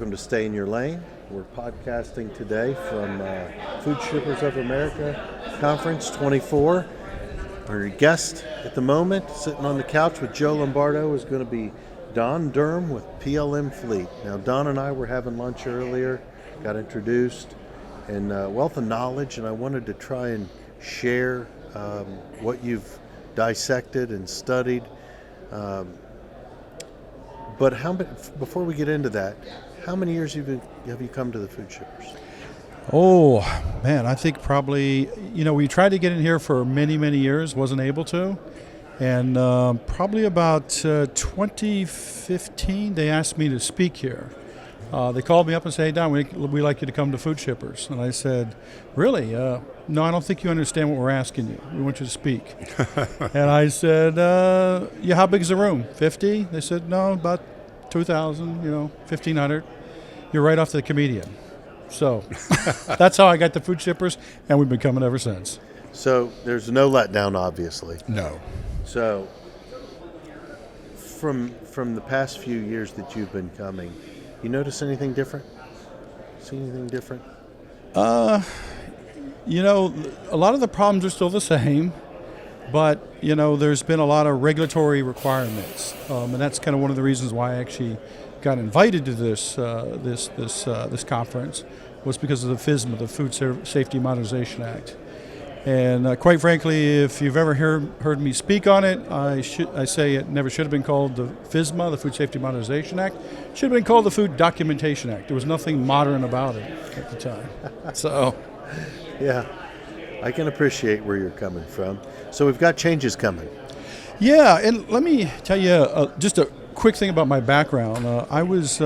welcome to Stay in Your Lane. We're podcasting today from Food Shippers of America Conference 24. Our guest at the moment, sitting on the couch with Joe Lombardo, is going to be Don Durm with PLM Fleet. Now, Don and I were having lunch earlier, got introduced, and wealth of knowledge, and I wanted to try and share what you've dissected and studied. But before we get into that, how many years have you come to the Food Shippers? Oh, man, I think probably, we tried to get in here for many, many years, wasn't able to. And probably about 2015, they asked me to speak here. They called me up and said, "Hey, Don, we'd like you to come to Food Shippers." And I said, "Really? No, I don't think you understand what we're asking you. We want you to speak." And I said, "Yeah, how big is the room? 50? They said, "No, about 2,000, 1,500. You're right off the comedian." So that's how I got the Food Shippers, and we've been coming ever since. So there's no letdown, obviously. No. So from the past few years that you've been coming, you notice anything different? See anything different? A lot of the problems are still the same, but, there's been a lot of regulatory requirements. And that's kind of one of the reasons why I actually got invited to this conference, was because of the FSMA, the Food Safety Modernization Act. And quite frankly, if you've ever heard me speak on it, I say it never should have been called the FSMA, the Food Safety Modernization Act. It should have been called the Food Documentation Act. There was nothing modern about it at the time. So, yeah, I can appreciate where you're coming from. So we've got changes coming. Yeah, and let me tell you just a quick thing about my background. I was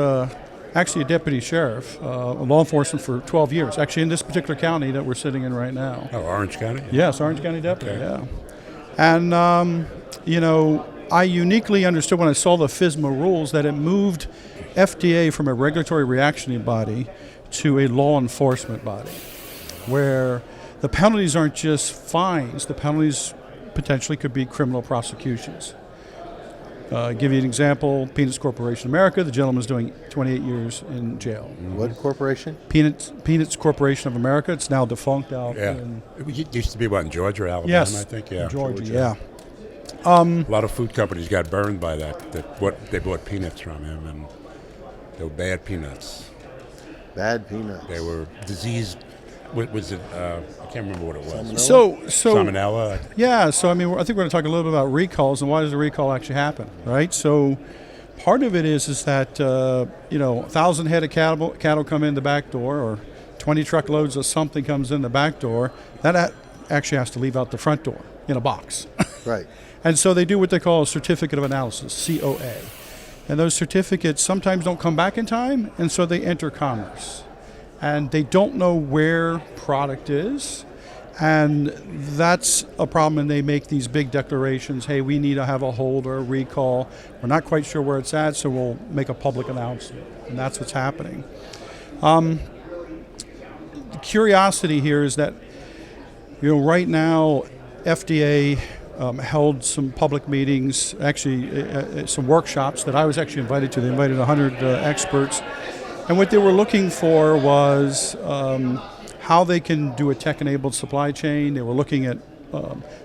actually a deputy sheriff, law enforcement for 12 years, actually in this particular county that we're sitting in right now. Oh, Orange County? Yes, Orange County deputy, okay. Yeah. And, I uniquely understood when I saw the FSMA rules that it moved FDA from a regulatory reactionary body to a law enforcement body, where the penalties aren't just fines, the penalties potentially could be criminal prosecutions. Give you an example, Peanuts Corporation America, the gentleman's doing 28 years in jail. What corporation? Peanuts Corporation of America. It's now defunct out in... It used to be, in Georgia or Alabama, yes, I think? Yeah, Georgia, yeah. A lot of food companies got burned by that they bought peanuts from him, and they were bad peanuts. Bad peanuts. They were diseased. What was it? I can't remember what it was. Salmonella? So Salmonella. Yeah, so I think we're going to talk a little bit about recalls and why does the recall actually happen, right? So part of it is that 1,000 head of cattle come in the back door, or 20 truckloads of something comes in the back door. That actually has to leave out the front door in a box. Right. And so they do what they call a certificate of analysis, COA. And those certificates sometimes don't come back in time, and so they enter commerce. And they don't know where product is, and that's a problem, and they make these big declarations, hey, we need to have a hold or a recall. We're not quite sure where it's at, so we'll make a public announcement, and that's what's happening. The curiosity here is that, right now, FDA held some public meetings, actually some workshops that I was actually invited to. They invited 100 experts. And what they were looking for was how they can do a tech-enabled supply chain. They were looking at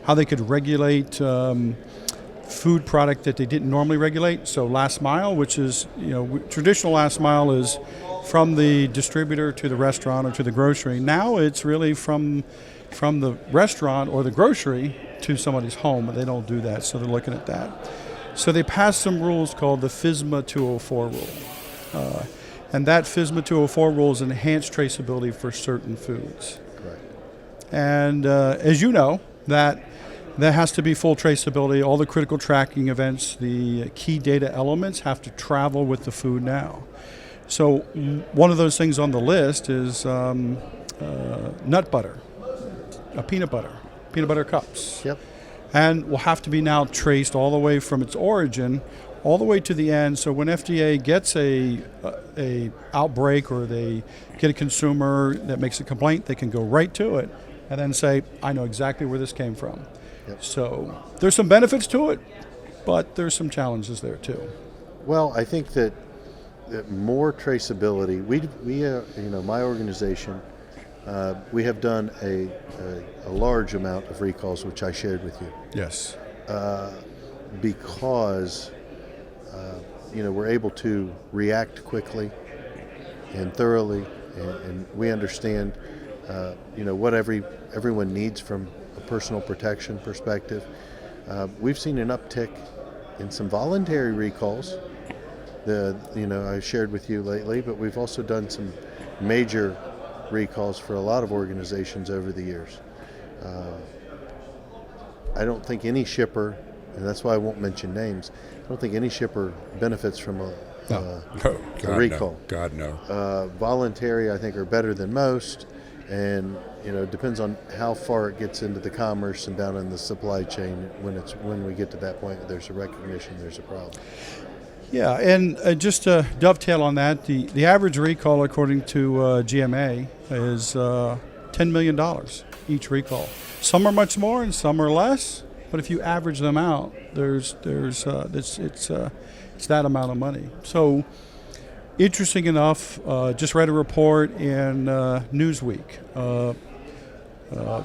how they could regulate food product that they didn't normally regulate. So last mile, which is, traditional last mile is from the distributor to the restaurant or to the grocery. Now it's really from the restaurant or the grocery to somebody's home, but they don't do that, so they're looking at that. So they passed some rules called the FSMA 204 rule. And that FSMA 204 rule is enhanced traceability for certain foods. Correct. And as you know, that has to be full traceability. All the critical tracking events, the key data elements have to travel with the food now. So one of those things on the list is nut butter, peanut butter cups. Yep. And will have to be now traced all the way from its origin all the way to the end. So when FDA gets a outbreak or they get a consumer that makes a complaint, they can go right to it and then say, I know exactly where this came from. Yep. So there's some benefits to it, but there's some challenges there too. Well, I think that more traceability. My organization, we have done a large amount of recalls, which I shared with you, Yes. because we're able to react quickly and thoroughly, and we understand what everyone needs from a personal protection perspective. We've seen an uptick in some voluntary recalls. I shared with you lately, but we've also done some major recalls for a lot of organizations over the years. I don't think any shipper, and that's why I won't mention names, I don't think any shipper benefits from a recall. No. God, no. Voluntary, I think, are better than most, and it depends on how far it gets into the commerce and down in the supply chain. When we get to that point, there's a recognition there's a problem. Yeah, and just to dovetail on that, the average recall, according to GMA, is $10 million each recall. Some are much more and some are less, but if you average them out, it's that amount of money. So, interesting enough, just read a report in Newsweek,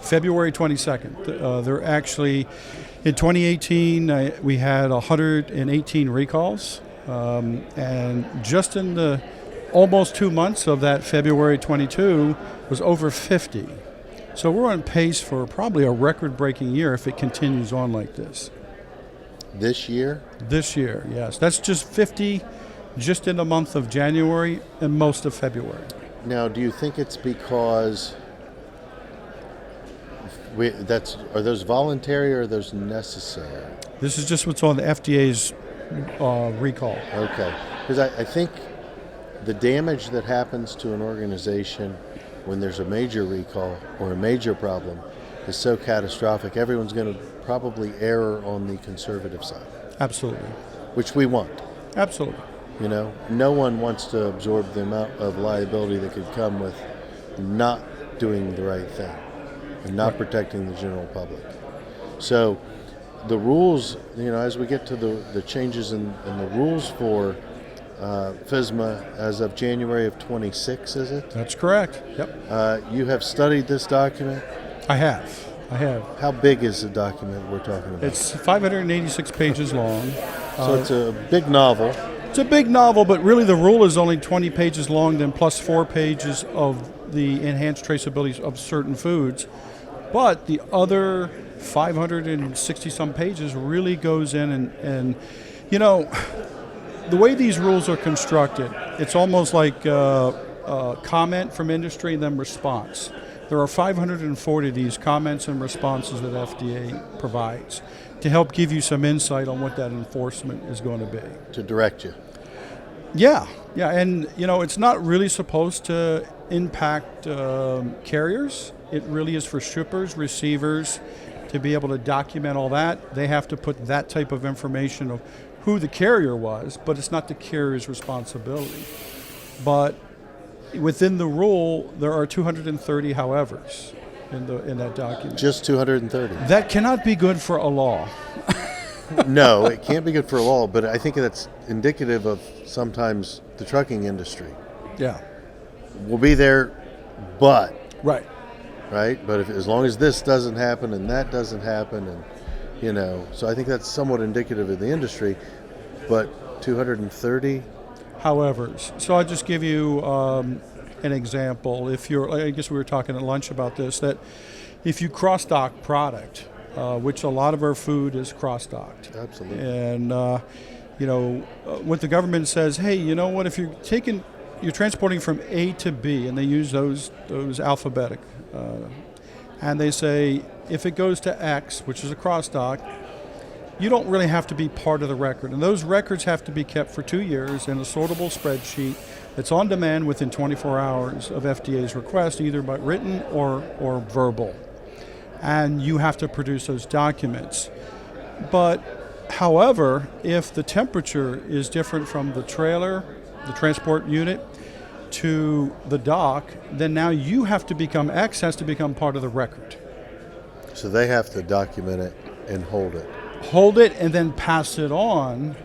February 22nd. They're actually, in 2018, we had 118 recalls. And just in the almost 2 months of that February 22 was over 50. So we're on pace for probably a record-breaking year if it continues on like this. This year? This year, yes. That's just 50 just in the month of January and most of February. Now, do you think it's because are those voluntary or are those necessary? This is just what's on the FDA's recall. Okay, because I think the damage that happens to an organization when there's a major recall or a major problem is so catastrophic, everyone's going to probably err on the conservative side. Absolutely. Which we want. Absolutely. No one wants to absorb the amount of liability that could come with not doing the right thing and not protecting the general public. So the rules, as we get to the changes in the rules for FSMA as of January of 26, is it? That's correct. Yep. You have studied this document? I have. How big is the document we're talking about? It's 586 pages long. So it's a big novel. It's a big novel, but really the rule is only 20 pages long, then plus 4 pages of the enhanced traceability of certain foods. But the other 560-some pages really goes in and the way these rules are constructed, it's almost like a comment from industry and then response. There are 540 of these comments and responses that FDA provides to help give you some insight on what that enforcement is going to be. To direct you. Yeah, and it's not really supposed to impact carriers. It really is for shippers, receivers, to be able to document all that. They have to put that type of information of who the carrier was, but it's not the carrier's responsibility. But within the rule, there are 230 howevers in that document. Just 230. That cannot be good for a law. No, it can't be good for a law, but I think that's indicative of sometimes the trucking industry. Yeah. We'll be there, but. Right. But as long as this doesn't happen and that doesn't happen, and so I think that's somewhat indicative of the industry. But 230. However, so I'll just give you an example. I guess we were talking at lunch about this, that if you cross-dock product, which a lot of our food is cross-docked. Absolutely. And, what the government says, hey, you know what, if you're transporting from A to B, and they use those alphabetic, and they say, if it goes to X, which is a cross-dock, you don't really have to be part of the record. And those records have to be kept for 2 years in a sortable spreadsheet that's on demand within 24 hours of FDA's request, either by written or verbal. And you have to produce those documents. But, however, if the temperature is different from the trailer, the transport unit, to the dock, then now you have to become, X has to become part of the record. So they have to document it and hold it. Hold it and then pass it on.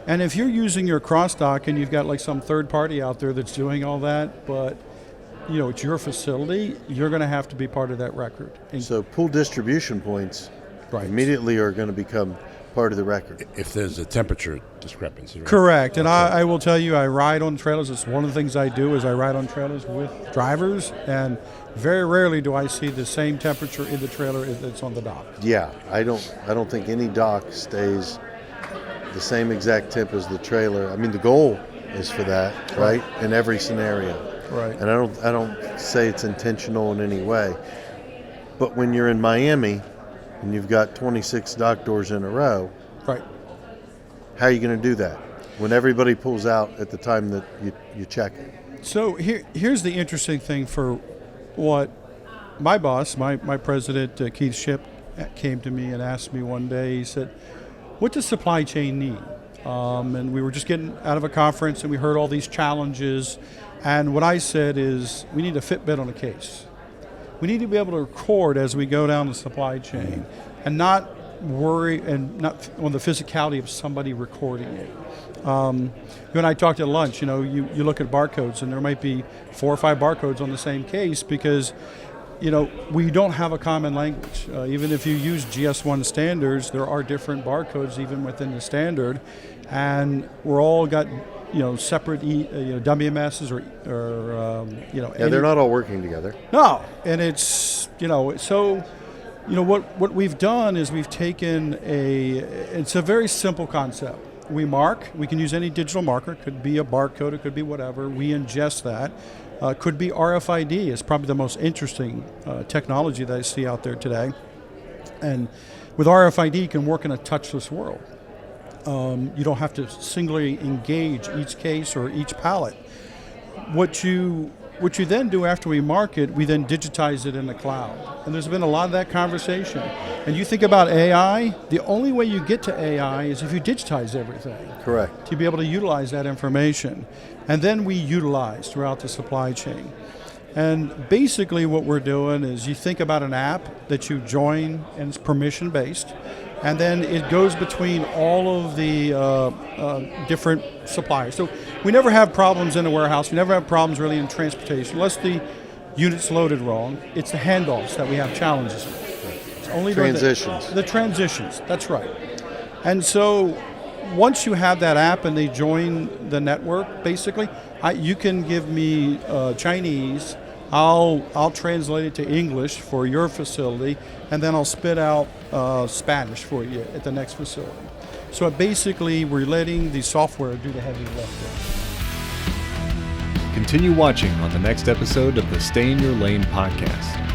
And if you're using your cross-dock and you've got like some third party out there that's doing all that, but it's your facility, you're going to have to be part of that record. And So pool distribution points Right. immediately are going to become part of the record. If there's a temperature discrepancy. Right? Correct. And I will tell you, I ride on trailers. It's one of the things I do is I ride on trailers with drivers, and very rarely do I see the same temperature in the trailer as it's on the dock. Yeah, I don't think any dock stays the same exact temp as the trailer. I mean, the goal is for that, right? In every scenario. Right. And I don't say it's intentional in any way. But when you're in Miami and you've got 26 dock doors in a row, Right. how are you going to do that when everybody pulls out at the time that you check it? So here's the interesting thing for what my boss, my president, Keith Shipp, came to me and asked me one day. He said, what does supply chain need? And we were just getting out of a conference and we heard all these challenges. And what I said is, we need a Fitbit on a case. We need to be able to record as we go down the supply chain and not worry and not on the physicality of somebody recording it. You and I talked at lunch, you look at barcodes and there might be 4 or 5 barcodes on the same case because, we don't have a common language. Even if you use GS1 standards, there are different barcodes even within the standard, and we're all got separate WMSs or Yeah, they're not all working together. no, and it's what we've done is we've taken it's a very simple concept. We mark. We can use any digital marker. It could be a barcode. It could be whatever. We ingest that. Could be RFID. It's probably the most interesting technology that I see out there today. And with RFID, you can work in a touchless world. You don't have to singly engage each case or each pallet. What you then do after we mark it, we then digitize it in the cloud. And there's been a lot of that conversation. And you think about AI, the only way you get to AI is if you digitize everything. Correct. To be able to utilize that information. And then we utilize throughout the supply chain. And basically what we're doing is you think about an app that you join and it's permission based. And then it goes between all of the different suppliers. So we never have problems in a warehouse. We never have problems really in transportation. Unless the unit's loaded wrong, it's the handoffs that we have challenges with. It's only Transitions. the transitions, that's right. And so once you have that app and they join the network, basically, you can give me Chinese. I'll translate it to English for your facility, and then I'll spit out Spanish for you at the next facility. So basically, we're letting the software do the heavy lifting. Continue watching on the next episode of the Stay in Your Lane podcast.